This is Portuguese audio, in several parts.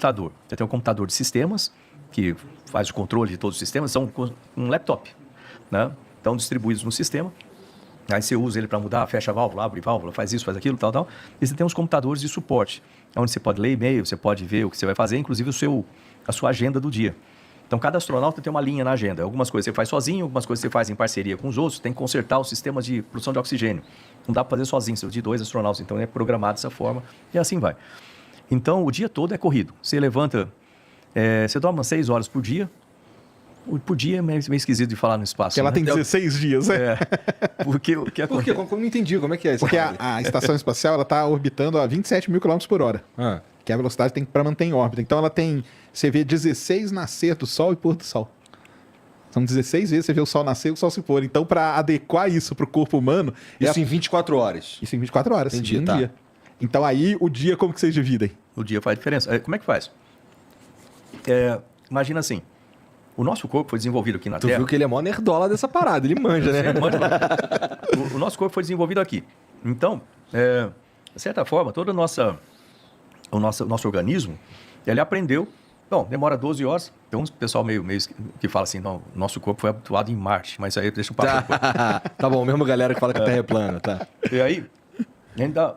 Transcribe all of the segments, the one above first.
computador. Você tem um computador de sistemas, que faz o controle de todos os sistemas, são um laptop, né? Estão distribuídos no sistema. Aí você usa ele para mudar, fecha a válvula, abre válvula, faz isso, faz aquilo, tal, tal. E você tem uns computadores de suporte, onde você pode ler e-mail, você pode ver o que você vai fazer, inclusive a sua agenda do dia. Então, cada astronauta tem uma linha na agenda. Algumas coisas você faz sozinho, algumas coisas você faz em parceria com os outros. Tem que consertar o sistema de produção de oxigênio. Não dá para fazer sozinho, você de 2 astronautas. Então, é programado dessa forma e assim vai. Então, o dia todo é corrido. Você levanta, você dorme umas 6 horas por dia. Por dia é meio esquisito de falar no espaço. Porque ela tem 16 dias, né? Porque o que Por quê? Eu não entendi. Como é que é isso? Porque a estação espacial ela está orbitando a 27 mil km por hora. Que é a velocidade tem para manter em órbita. Então ela tem... Você vê 16 nascer do Sol e pôr do Sol. São 16 vezes você vê o Sol nascer e o Sol se pôr. Então, para adequar isso para o corpo humano... Isso em 24 horas? Isso em 24 horas. Entendi, um tá. dia. Então, aí, o dia, como que vocês dividem? O dia faz diferença. Como é que faz? Imagina assim, o nosso corpo foi desenvolvido aqui na Tu Terra... viu que ele é mó nerdola dessa parada, ele manja, né? O nosso corpo foi desenvolvido aqui. Então, de certa forma, todo o nosso organismo, ele aprendeu... Bom, demora 12 horas. Tem um pessoal meio que fala assim, não, nosso corpo foi habituado em Marte, mas aí deixa o papo. Tá bom, mesmo galera que fala que a Terra é plana, tá. E aí, ainda...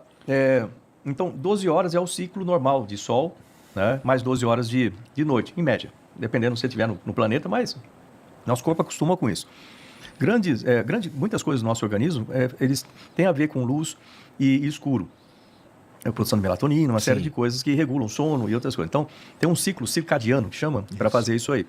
então, 12 horas é o ciclo normal de Sol, né? Mais 12 horas de noite, em média. Dependendo se você estiver no planeta, mas nosso corpo acostuma com isso. Muitas coisas do nosso organismo, eles têm a ver com luz e escuro. A produção de melatonina, uma série de coisas que regulam o sono e outras coisas. Então, tem um ciclo circadiano, que chama, para fazer isso aí.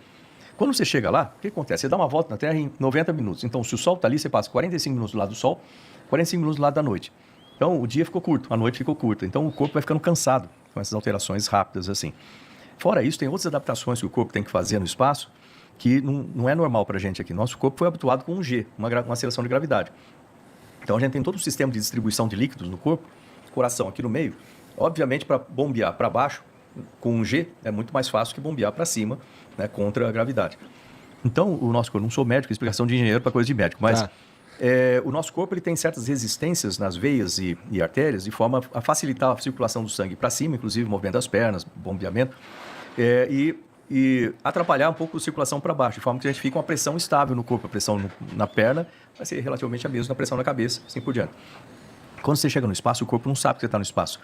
Quando você chega lá, o que acontece? Você dá uma volta na Terra em 90 minutos. Então, se o Sol está ali, você passa 45 minutos do lado do Sol, 45 minutos do lado da noite. Então, o dia ficou curto, a noite ficou curta. Então, o corpo vai ficando cansado com essas alterações rápidas, assim. Fora isso, tem outras adaptações que o corpo tem que fazer no espaço que não é normal para a gente aqui. Nosso corpo foi habituado com um G, uma aceleração de gravidade. Então, a gente tem todo um sistema de distribuição de líquidos no corpo, coração aqui no meio. Obviamente, para bombear para baixo, com um G, é muito mais fácil que bombear para cima, né, contra a gravidade. Então, o nosso corpo, não sou médico, explicação de engenheiro para coisa de médico, mas o nosso corpo ele tem certas resistências nas veias e artérias, de forma a facilitar a circulação do sangue para cima, inclusive o movimento das pernas, bombeamento, e atrapalhar um pouco a circulação para baixo, de forma que a gente fica uma pressão estável no corpo, a pressão na perna vai ser relativamente a mesma da pressão na cabeça, assim por diante. Quando você chega no espaço, o corpo não sabe que você está no espaço.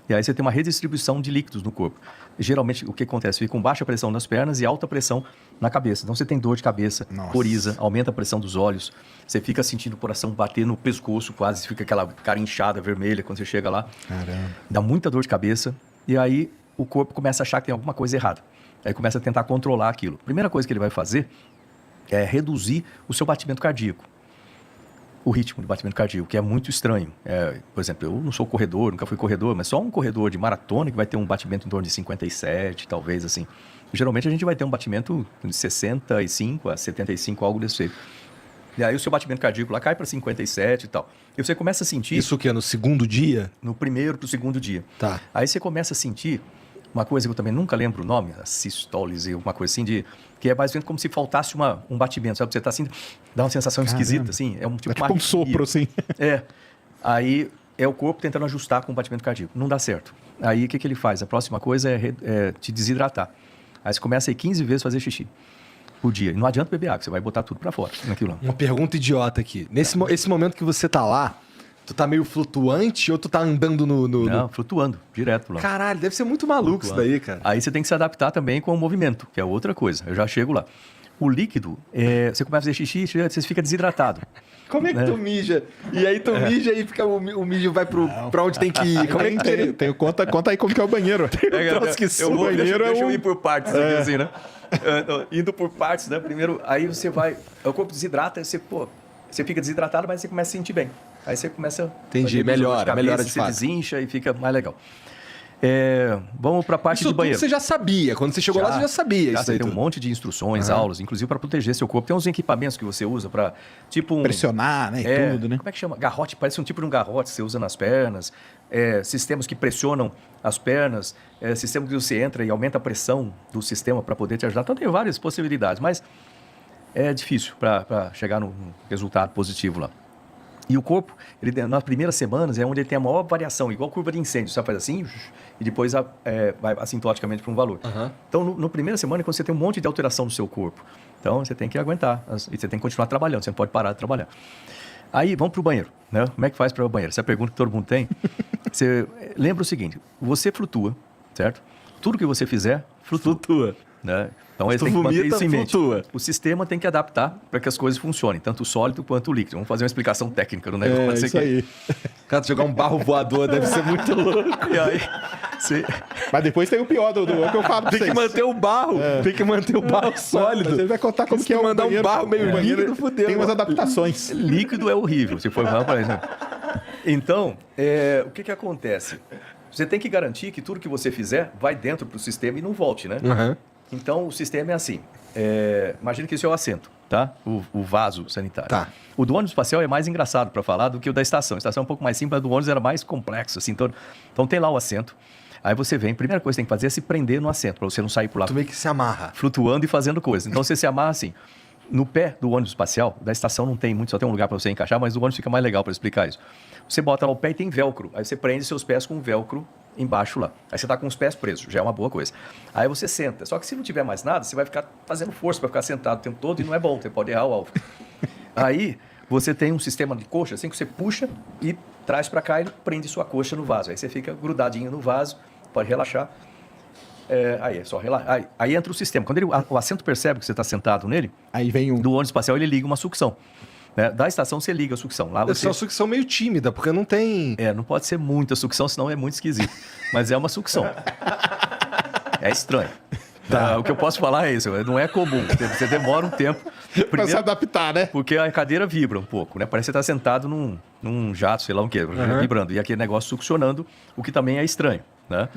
E aí você tem uma redistribuição de líquidos no corpo. Geralmente, o que acontece? Fica com baixa pressão nas pernas e alta pressão na cabeça. Então, você tem dor de cabeça, coriza, aumenta a pressão dos olhos. Você fica sentindo o coração bater no pescoço quase. Fica aquela cara inchada, vermelha, quando você chega lá. Caramba. Dá muita dor de cabeça. E aí, o corpo começa a achar que tem alguma coisa errada. Aí começa a tentar controlar aquilo. A primeira coisa que ele vai fazer é reduzir o seu batimento cardíaco. O ritmo do batimento cardíaco, que é muito estranho. Por exemplo, eu não sou corredor, nunca fui corredor, mas só um corredor de maratona que vai ter um batimento em torno de 57, talvez assim. Geralmente a gente vai ter um batimento de 65 a 75, algo desse jeito. E aí o seu batimento cardíaco lá cai para 57 e tal. E você começa a sentir... Isso o quê? No segundo dia? No primeiro para o segundo dia. Tá. Aí você começa a sentir uma coisa que eu também nunca lembro o nome, a sistólise, alguma coisa assim, que é basicamente como se faltasse um batimento, sabe? Você está assim, dá uma sensação esquisita, assim. É tipo um sopro, assim. Aí é o corpo tentando ajustar com o batimento cardíaco. Não dá certo. Aí o que ele faz? A próxima coisa é te desidratar. Aí você começa a ir 15 vezes fazer xixi por dia. E não adianta beber água, você vai botar tudo para fora naquilo lá. Uma pergunta idiota aqui. Esse momento que você tá lá, tu tá meio flutuante ou tu tá andando Não, flutuando, direto lá. Caralho, deve ser muito maluco isso daí, cara. Aí você tem que se adaptar também com o movimento, que é outra coisa. Eu já chego lá. O líquido, você começa a fazer xixi, você fica desidratado. Como é que tu mija? E aí tu mija e fica, o mijo vai pra onde tem que ir. Como é que Conta aí como que é o banheiro. Deixa eu ir por partes aqui, assim, né? Indo por partes, né? Primeiro, aí você vai... O corpo desidrata, você fica desidratado, mas você começa a sentir bem. Aí você começa... Entendi, melhora de fato. Você desincha e fica mais legal. Vamos para a parte isso de banheiro. Isso tudo você já sabia. Quando você chegou lá, você já sabia isso aí. Tem um monte de instruções, aulas, inclusive para proteger seu corpo. Tem uns equipamentos que você usa para, tipo pressionar, né? E tudo, né? Como é que chama? Garrote, parece um tipo de um garrote que você usa nas pernas. Sistemas que pressionam as pernas. Sistema que você entra e aumenta a pressão do sistema para poder te ajudar. Então tem várias possibilidades, mas é difícil para chegar num resultado positivo lá. E o corpo, nas primeiras semanas, é onde ele tem a maior variação, igual curva de incêndio. Você faz assim e depois vai assintoticamente para um valor. Então, no primeira semana é quando você tem um monte de alteração no seu corpo. Então, você tem que aguentar. E você tem que continuar trabalhando. Você não pode parar de trabalhar. Aí, vamos para o banheiro. Né? Como é que faz para o banheiro? Essa é a pergunta que todo mundo tem. Você lembra o seguinte. Você flutua, certo? Tudo que você fizer, flutua. Né? Então, eles têm que manter isso em mente. O sistema tem que adaptar para que as coisas funcionem, tanto o sólido quanto o líquido. Vamos fazer uma explicação técnica do negócio. Isso aí. Cara, jogar um barro voador deve ser muito louco. E aí, Mas depois tem o pior do que eu falo pra Tem vocês. que manter o barro. Tem que manter o barro sólido. Você vai contar como que é o mandar banheiro. um barro meio líquido, fudeu. Tem umas adaptações. líquido é horrível, se for mal para isso. Então, o que acontece? Você tem que garantir que tudo que você fizer vai dentro do sistema e não volte, né? Então, o sistema é assim. Imagina que esse é o assento, tá? O vaso sanitário. Tá. O do ônibus espacial é mais engraçado para falar do que o da estação. A estação é um pouco mais simples, a do ônibus era mais complexo, assim. Então, tem lá o assento. Aí você vem, a primeira coisa que você tem que fazer é se prender no assento, para você não sair por lá. Tu meio que se amarra. Flutuando e fazendo coisas. Então, você se amarra assim. No pé do ônibus espacial, da estação não tem muito, só tem um lugar para você encaixar, mas o ônibus fica mais legal para explicar isso. Você bota lá o pé e tem velcro. Aí você prende seus pés com velcro embaixo lá. Aí você está com os pés presos, já é uma boa coisa. Aí você senta. Só que se não tiver mais nada, você vai ficar fazendo força para ficar sentado o tempo todo e não é bom, você pode errar o alvo. Aí você tem um sistema de coxa, assim que você puxa e traz para cá e prende sua coxa no vaso. Aí você fica grudadinho no vaso, pode relaxar. Aí é só relaxar. Aí entra o sistema. Quando o assento percebe que você está sentado nele, Aí vem do ônibus espacial ele liga uma sucção. Né? Da estação você liga a sucção. Lá Deve você... ser uma sucção meio tímida, porque não tem... não pode ser muita sucção, senão é muito esquisito. Mas é uma sucção. É estranho. O que eu posso falar é isso, não é comum. Você demora um tempo. pra se adaptar, né? Porque a cadeira vibra um pouco, né? Parece que você está sentado num jato, sei lá o quê, vibrando. E aquele negócio succionando, o que também é estranho, né?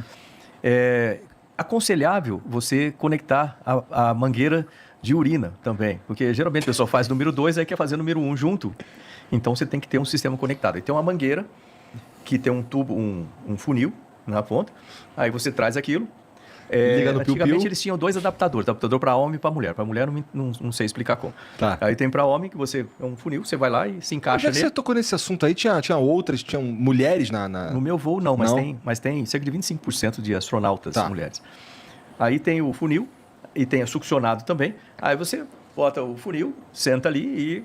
É aconselhável você conectar a mangueira de urina também, porque geralmente o pessoal faz número 2 aí quer fazer número 1 junto. Então você tem que ter um sistema conectado. E tem uma mangueira que tem um tubo, um funil na ponta. Aí você traz aquilo. Liga no Antigamente piu-piu. eles tinham 2 adaptadores, adaptador para homem e para mulher. Para mulher não sei explicar como. Tá. Aí tem para homem que você é um funil, você vai lá e se encaixa Já que nele. você tocou nesse assunto aí, tinha outras, tinham mulheres na... No meu voo não, Não? mas tem cerca de 25% de astronautas Tá. mulheres. Aí tem o funil e tem a succionado também. Aí você bota o funil, senta ali e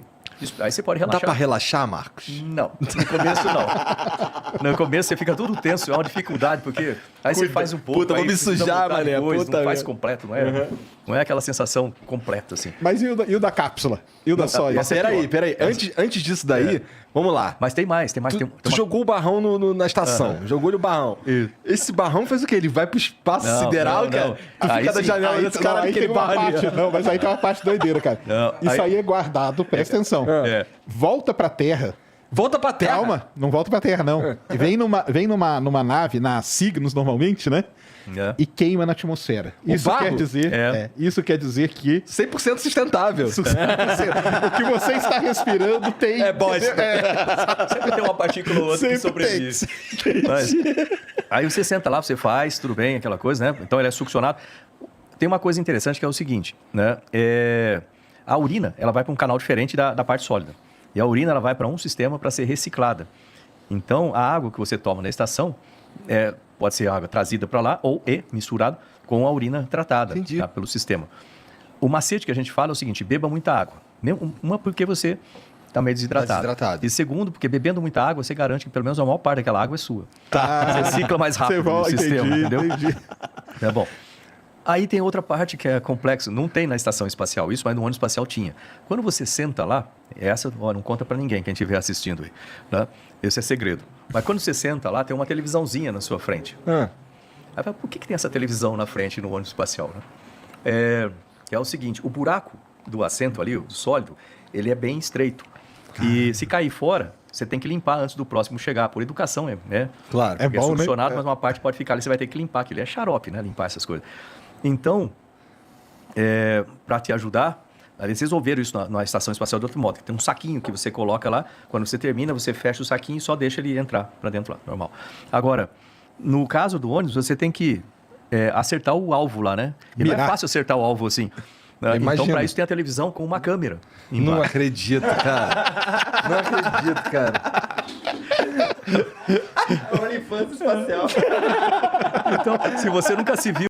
aí você pode Dá relaxar. pra relaxar, Marcos? Não, no começo não. No começo você fica todo tenso, é uma dificuldade, porque aí você faz um pouco. Puta, vou aí me precisa sujar, voltar mané, depois, puta não faz merda. completo, não é? Não é aquela sensação completa, assim. Mas e o da cápsula? E o da soia? essa é Peraí. Antes disso daí, vamos lá. Mas tem mais. Tu Tem uma- jogou o barrão na estação. Jogou-lhe o barrão. Isso. Esse barrão faz o quê? Ele vai pro espaço Não, sideral, não, cara? não. Tu Aí fica da sim. janela Aí, desse não, cara aí que tem ele uma barra parte, não, mas aí tem uma parte doideira, cara. Não, Isso aí- aí é guardado, presta atenção. É. Volta pra Terra. Volta pra terra. Calma, não volta pra Terra, não. Vem numa nave, na Cygnus normalmente, né? É. E queima na atmosfera. Isso barro? quer dizer, isso quer dizer que 100% sustentável. o que você está respirando tem. É bosta. Sempre tem uma partícula ou outra que Sempre tem. sobrevive. Mas, aí você senta lá, você faz, tudo bem, aquela coisa, né? Então ele é succionado. Tem uma coisa interessante que é o seguinte, né? A urina, ela vai para um canal diferente da parte sólida. E a urina, ela vai para um sistema para ser reciclada. Então, a água que você toma na estação pode ser água trazida para lá ou misturada com a urina tratada Entendi. tá, pelo sistema. O macete que a gente fala é o seguinte, beba muita água. Uma, porque você está meio desidratado. Tá desidratado. E segundo, porque bebendo muita água, você garante que pelo menos a maior parte daquela água é sua. Tá. Você recicla mais rápido no sistema, entendeu? Entendi. É bom. Aí tem outra parte que é complexa. Não tem na estação espacial isso, mas no ônibus espacial tinha. Quando você senta lá, essa não conta para ninguém, quem estiver assistindo aí. Né? Esse é segredo. Mas quando você senta lá, tem uma televisãozinha na sua frente. Aí fala, por que tem essa televisão na frente no ônibus espacial? Né? É o seguinte, o buraco do assento ali, do sólido, ele é bem estreito. E se cair fora, você tem que limpar antes do próximo chegar. Por educação, né? Claro. É Porque bom, né? solucionado, mas uma parte pode ficar ali, você vai ter que limpar aquilo. É xarope, né? Limpar essas coisas. Então, para te ajudar, vocês resolveram isso na Estação Espacial de outro modo, que tem um saquinho que você coloca lá, quando você termina, você fecha o saquinho e só deixa ele entrar para dentro lá, normal. Agora, no caso do ônibus, você tem que acertar o alvo lá, né? E não Mirar. é fácil acertar o alvo assim. Né? Então, Imagino. para isso tem a televisão com uma câmera. Não embaixo. acredito, cara. Não acredito, cara. OnlyFans espacial. Então, se você nunca se viu